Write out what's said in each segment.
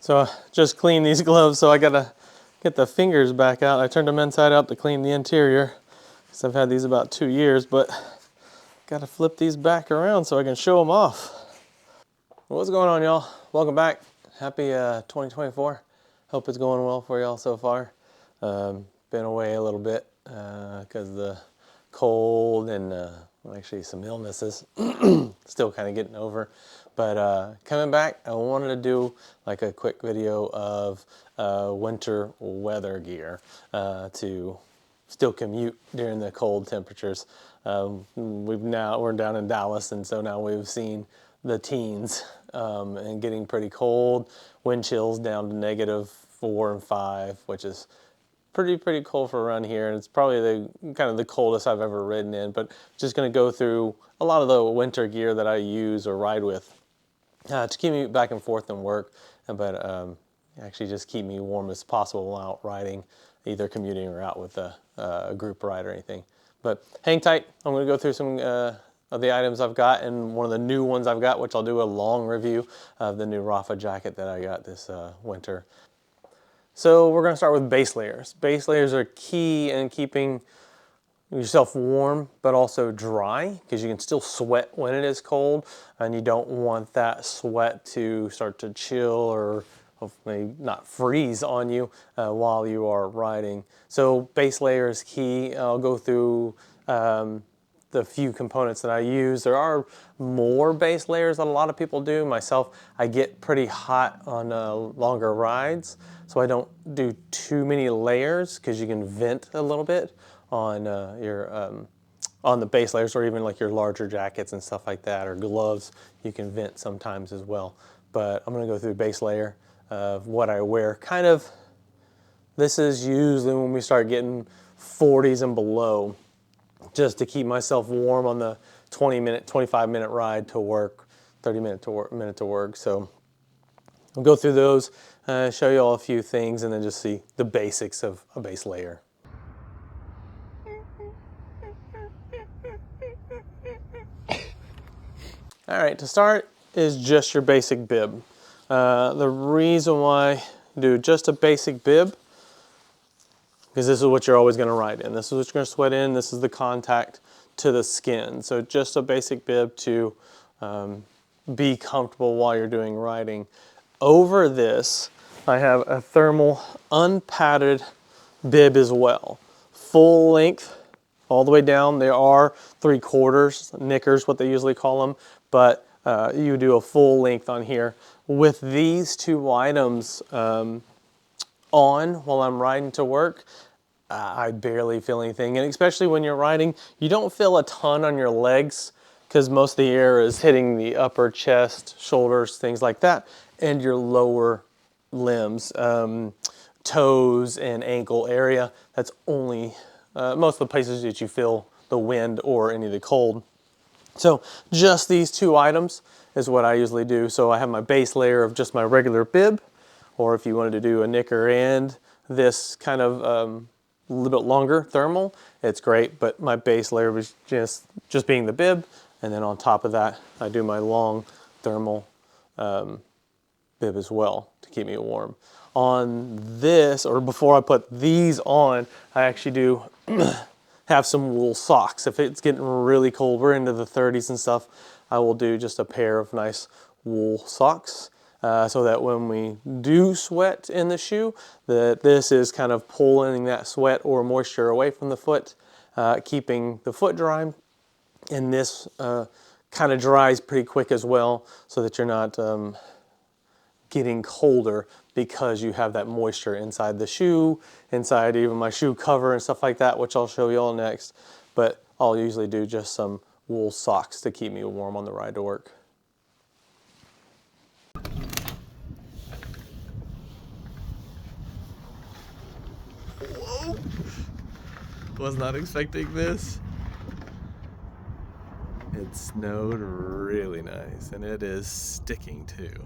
So I just cleaned these gloves, so I gotta get the fingers back out. I turned them inside out to clean the interior, because I've had these about 2 years, but gotta flip these back around so I can show them off. What's going on, y'all? Welcome back. Happy 2024. Hope it's going well for y'all so far. Been away a little bit because of the cold and actually some illnesses. Still kind of getting over. But coming back, I wanted to do like a quick video of winter weather gear to still commute during the cold temperatures. We're down in Dallas, and so now we've seen the teens and getting pretty cold. Wind chills down to -4 and 5, which is pretty cold for a run here, and it's probably the kind of the coldest I've ever ridden in. But just going to go through a lot of the winter gear that I use or ride with to keep me back and forth and work, but actually just keep me warm as possible while out riding, either commuting or out with a group ride or anything. But hang tight. I'm going to go through some of the items I've got, and one of the new ones I've got, which I'll do a long review of the new Rafa jacket that I got this winter. So we're going to start with base layers. Base layers are key in keeping yourself warm, but also dry, because you can still sweat when it is cold, and you don't want that sweat to start to chill or hopefully not freeze on you while you are riding. So base layer is key. I'll go through the few components that I use. There are more base layers that a lot of people do. Myself, I get pretty hot on longer rides, so I don't do too many layers because you can vent a little bit on on the base layers, or even like your larger jackets and stuff like that, or gloves. You can vent sometimes as well. But I'm going to go through base layer of what I wear. Kind of, this is usually when we start getting 40s and below, just to keep myself warm on the 25-minute ride to work, 30-minute to work. So I'll go through those, show you all a few things, and then just see the basics of a base layer. All right, to start is just your basic bib. The reason why I do just a basic bib, because this is what you're always going to ride in. This is what you're going to sweat in. This is the contact to the skin. So just a basic bib to be comfortable while you're doing riding. Over this, I have a thermal unpadded bib as well. Full length all the way down. They are 3/4 knickers, what they usually call them, but you do a full length on here. With these two items on while I'm riding to work, I barely feel anything. And especially when you're riding, you don't feel a ton on your legs, because most of the air is hitting the upper chest, shoulders, things like that, and your lower limbs, toes and ankle area. That's only most of the places that you feel the wind or any of the cold. So just these two items is what I usually do. So I have my base layer of just my regular bib, or if you wanted to do a knicker and this kind of a little bit longer thermal, it's great. But my base layer was just being the bib, and then on top of that, I do my long thermal bib as well to keep me warm. On this, or before I put these on, I actually do have some wool socks. If it's getting really cold, we're into the 30s and stuff, I will do just a pair of nice wool socks so that when we do sweat in the shoe, that this is kind of pulling that sweat or moisture away from the foot, keeping the foot dry. And this kind of dries pretty quick as well, so that you're not getting colder because you have that moisture inside the shoe, inside even my shoe cover and stuff like that, which I'll show you all next. But I'll usually do just some wool socks to keep me warm on the ride to work. Whoa! Was not expecting this. It snowed really nice, and it is sticking too.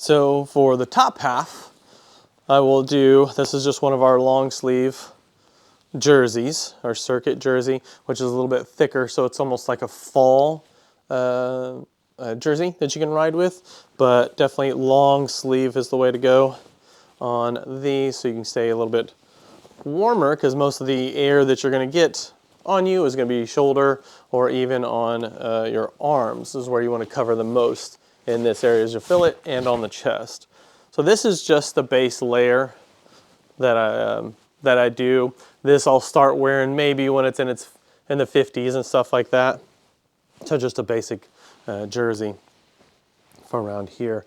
So for the top half, I will do, this is just one of our long sleeve jerseys, our circuit jersey, which is a little bit thicker, so it's almost like a fall jersey that you can ride with, but definitely long sleeve is the way to go on these, so you can stay a little bit warmer, because most of the air that you're going to get on you is going to be shoulder or even on your arms. This is where you want to cover the most in this area, is your fillet and on the chest. So this is just the base layer that I do. This I'll start wearing maybe when it's in the 50s and stuff like that. So just a basic jersey for around here.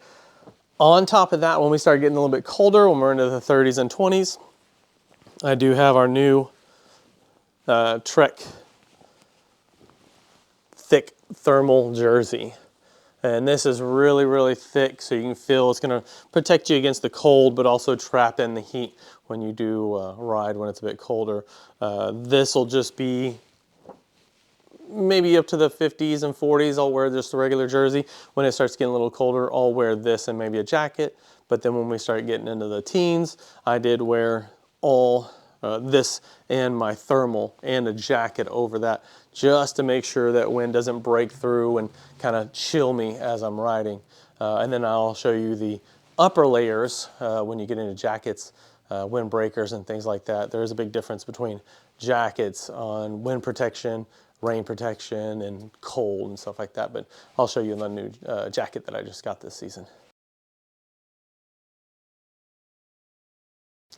On top of that, when we start getting a little bit colder, when we're into the 30s and 20s, I do have our new Trek thick thermal jersey. And this is really, really thick, so you can feel it's going to protect you against the cold, but also trap in the heat when you do ride when it's a bit colder. This will just be maybe up to the 50s and 40s. I'll wear just a regular jersey. When it starts getting a little colder, I'll wear this and maybe a jacket. But then when we start getting into the teens, I did wear all this and my thermal and a jacket over that, just to make sure that wind doesn't break through and kind of chill me as I'm riding. And then I'll show you the upper layers when you get into jackets, windbreakers and things like that. There is a big difference between jackets on wind protection, rain protection, and cold and stuff like that. But I'll show you the new jacket that I just got this season.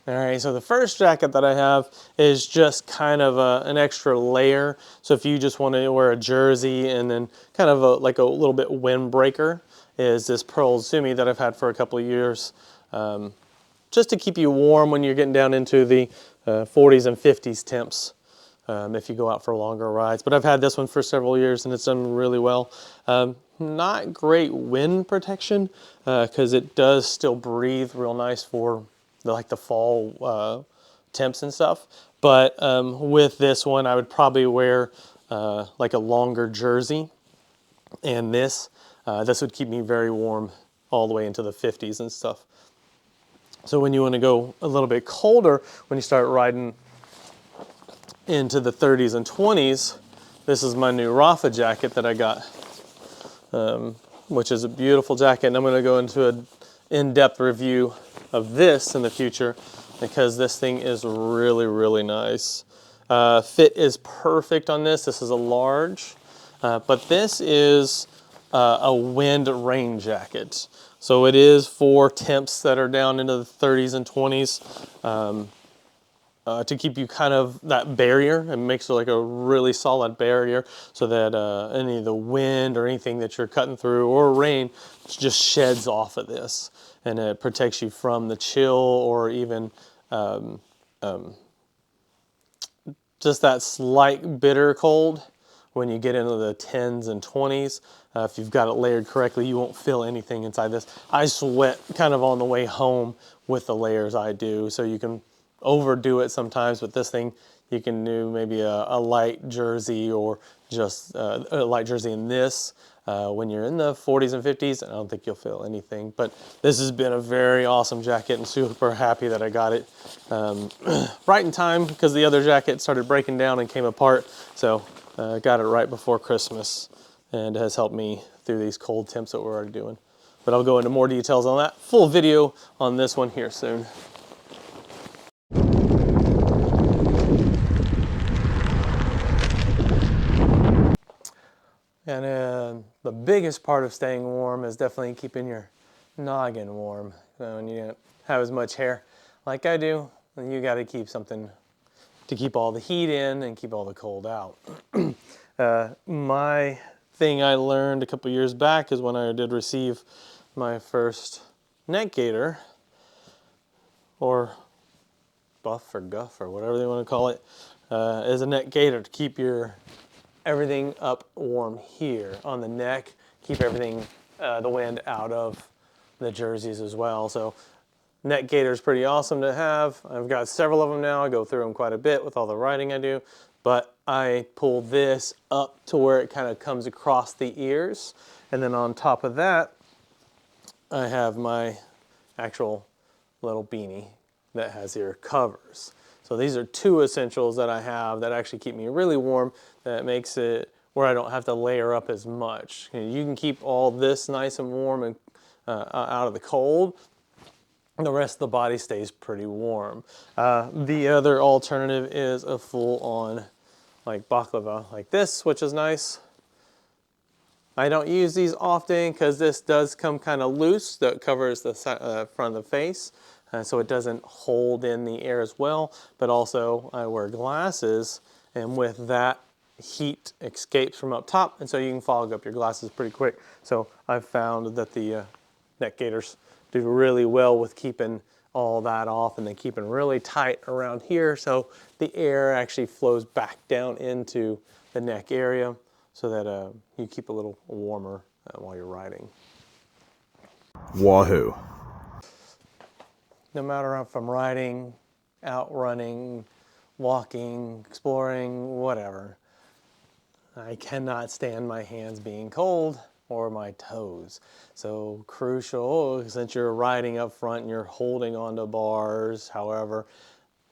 All right, so the first jacket that I have is just kind of an extra layer. So if you just want to wear a jersey and then kind of like a little bit windbreaker, is this Pearl Zumi that I've had for a couple of years, just to keep you warm when you're getting down into the 40s and 50s temps. If you go out for longer rides. But I've had this one for several years and it's done really well. Not great wind protection because it does still breathe real nice for the fall temps and stuff. But with this one, I would probably wear like a longer jersey, and this would keep me very warm all the way into the 50s and stuff. So when you want to go a little bit colder, when you start riding into the 30s and 20s, this is my new Rafa jacket that I got, which is a beautiful jacket. And I'm going to go into an in-depth review of this in the future because this thing is really, really nice. Fit is perfect on this. This is a large, but this is a wind rain jacket. So it is for temps that are down into the 30s and 20s. To keep you kind of that barrier. It makes it like a really solid barrier so that any of the wind or anything that you're cutting through or rain just sheds off of this, and it protects you from the chill or even just that slight bitter cold when you get into the 10s and 20s. If you've got it layered correctly, you won't feel anything inside this. I sweat kind of on the way home with the layers I do, so you can overdo it sometimes. With this thing, you can do maybe a light jersey or just a light jersey in this. When you're in the 40s and 50s, I don't think you'll feel anything. But this has been a very awesome jacket and super happy that I got it right in time because the other jacket started breaking down and came apart. So got it right before Christmas and has helped me through these cold temps that we're already doing. But I'll go into more details on that. Full video on this one here soon. And the biggest part of staying warm is definitely keeping your noggin warm. So when you don't have as much hair like I do, then you got to keep something to keep all the heat in and keep all the cold out. My thing I learned a couple years back is when I did receive my first neck gaiter, or buff or guff or whatever they want to call it, is a neck gaiter to keep your everything up warm here on the neck, keep everything, the wind out of the jerseys as well. So neck gaiter is pretty awesome to have. I've got several of them now. I go through them quite a bit with all the riding I do, but I pull this up to where it kind of comes across the ears. And then on top of that, I have my actual little beanie that has ear covers. So these are two essentials that I have that actually keep me really warm, that makes it where I don't have to layer up as much. You can keep all this nice and warm and out of the cold. The rest of the body stays pretty warm. The other alternative is a full-on like baklava like this, which is nice. I don't use these often because this does come kind of loose, that covers the front of the face, so it doesn't hold in the air as well. But also I wear glasses, and with that, heat escapes from up top, and so you can fog up your glasses pretty quick. So I've found that the neck gaiters do really well with keeping all that off, and then keeping really tight around here so the air actually flows back down into the neck area, so that you keep a little warmer while you're riding. Wahoo. No matter if I'm riding, out running, walking, exploring, whatever, I cannot stand my hands being cold or my toes. So crucial, since you're riding up front and you're holding onto bars, however,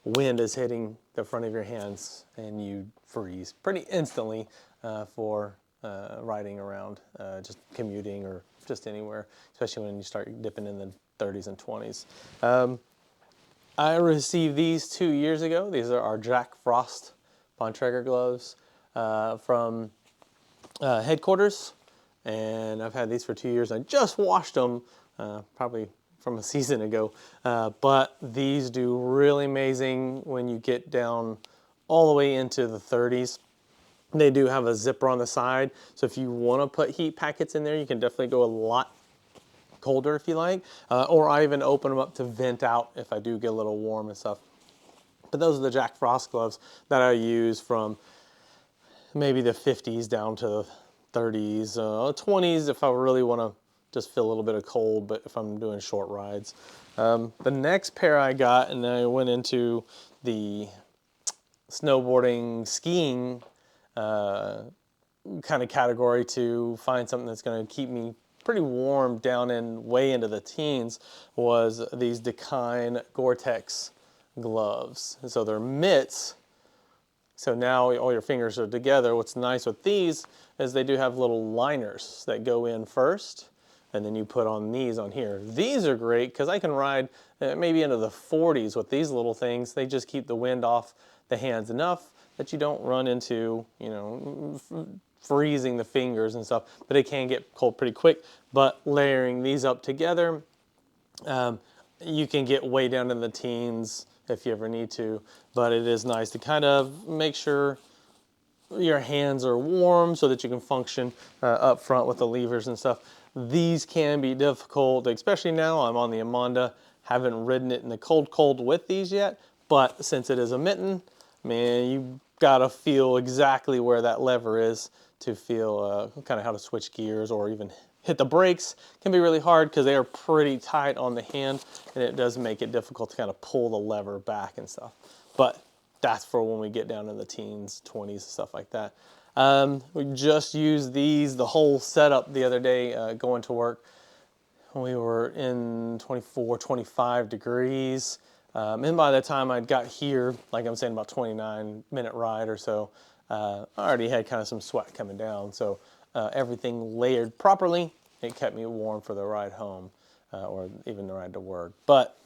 wind is hitting the front of your hands and you freeze pretty instantly for riding around, just commuting or just anywhere, especially when you start dipping in the 30s and 20s. I received these 2 years ago. These are our Jack Frost Bontrager gloves from headquarters, and I've had these for 2 years. I just washed them probably from a season ago, but these do really amazing when you get down all the way into the 30s. They do have a zipper on the side, so if you want to put heat packets in there, you can definitely go a lot colder if you like, or I even open them up to vent out if I do get a little warm and stuff. But those are the Jack Frost gloves that I use from maybe the 50s down to the 30s, 20s if I really want to just feel a little bit of cold, but if I'm doing short rides. The next pair I got, and then I went into the snowboarding, skiing kind of category to find something that's going to keep me pretty warm down in way into the teens, was these Dakine Gore-Tex gloves. And so they're mitts, so now all your fingers are together. What's nice with these is they do have little liners that go in first, and then you put on these on here. These are great because I can ride maybe into the 40s with these little things. They just keep the wind off the hands enough that you don't run into, you know, freezing the fingers and stuff, but it can get cold pretty quick. But layering these up together, you can get way down in the teens if you ever need to, but it is nice to kind of make sure your hands are warm so that you can function up front with the levers and stuff. These can be difficult, especially now. I'm on the Amonda, haven't ridden it in the cold with these yet, but since it is a mitten, man, you gotta feel exactly where that lever is to feel kind of how to switch gears or even hit the brakes. Can be really hard because they are pretty tight on the hand, and it does make it difficult to kind of pull the lever back and stuff. But that's for when we get down in the teens, 20s, stuff like that. We just used these, the whole setup the other day going to work. We were in 24, 25 degrees. And by the time I got here, like I'm saying, about 29-minute ride or so, I already had kind of some sweat coming down. So everything layered properly, it kept me warm for the ride home or even the ride to work. But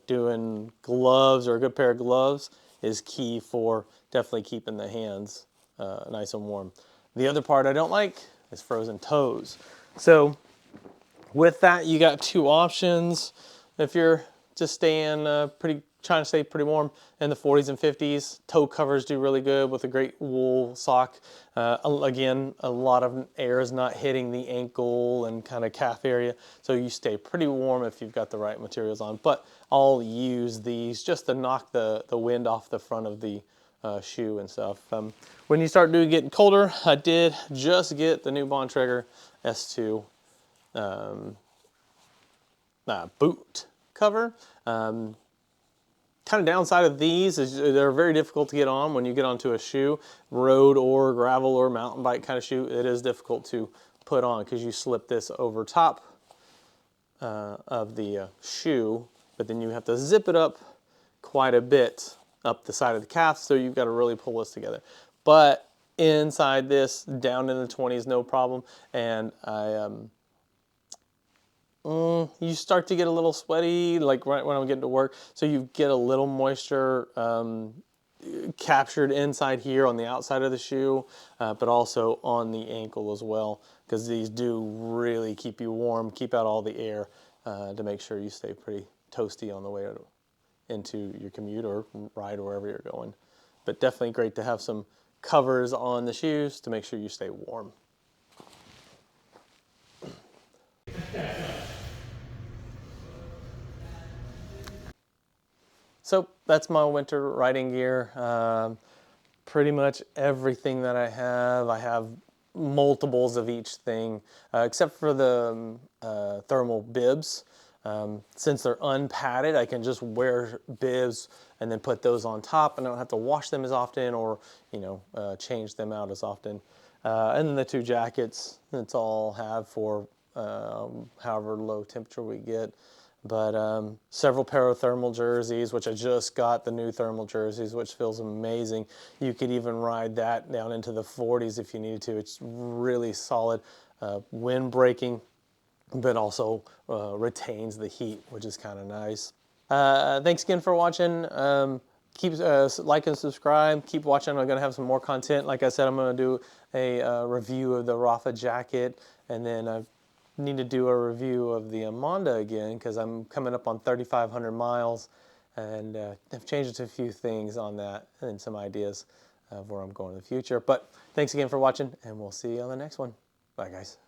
doing gloves or a good pair of gloves is key for definitely keeping the hands nice and warm. The other part I don't like is frozen toes. So with that, you got two options. If you're just staying trying to stay pretty warm in the 40s and 50s, toe covers do really good with a great wool sock. Again, a lot of air is not hitting the ankle and kind of calf area, so you stay pretty warm if you've got the right materials on. But I'll use these just to knock the wind off the front of the shoe and stuff. When you start getting colder, I did just get the new Bontrager S2 boot cover. Kind of downside of these is they're very difficult to get on when you get onto a shoe, road or gravel or mountain bike kind of shoe. It is difficult to put on because you slip this over top of the shoe, but then you have to zip it up quite a bit up the side of the calf, so you've got to really pull this together. But inside this, down in the 20s, no problem. And you start to get a little sweaty, like right when I'm getting to work. So you get a little moisture captured inside here on the outside of the shoe, but also on the ankle as well, because these do really keep you warm, keep out all the air to make sure you stay pretty toasty on the way into your commute or ride or wherever you're going. But definitely great to have some covers on the shoes to make sure you stay warm. So that's my winter riding gear. Pretty much everything that I have multiples of each thing, except for the thermal bibs. Since they're unpadded, I can just wear bibs and then put those on top, and I don't have to wash them as often or change them out as often. And then the two jackets, that's all I'll have for however low temperature we get. But several pair of thermal jerseys, which I just got the new thermal jerseys, which feels amazing. You could even ride that down into the 40s if you needed to. It's really solid, wind breaking, but also retains the heat, which is kind of nice. Thanks again for watching. Keep like and subscribe. Keep watching. I'm going to have some more content. Like I said, I'm going to do a review of the Rafa jacket, and then I need to do a review of the Amonda again because I'm coming up on 3,500 miles, and I've changed a few things on that and some ideas of where I'm going in the future. But thanks again for watching, and we'll see you on the next one. Bye, guys.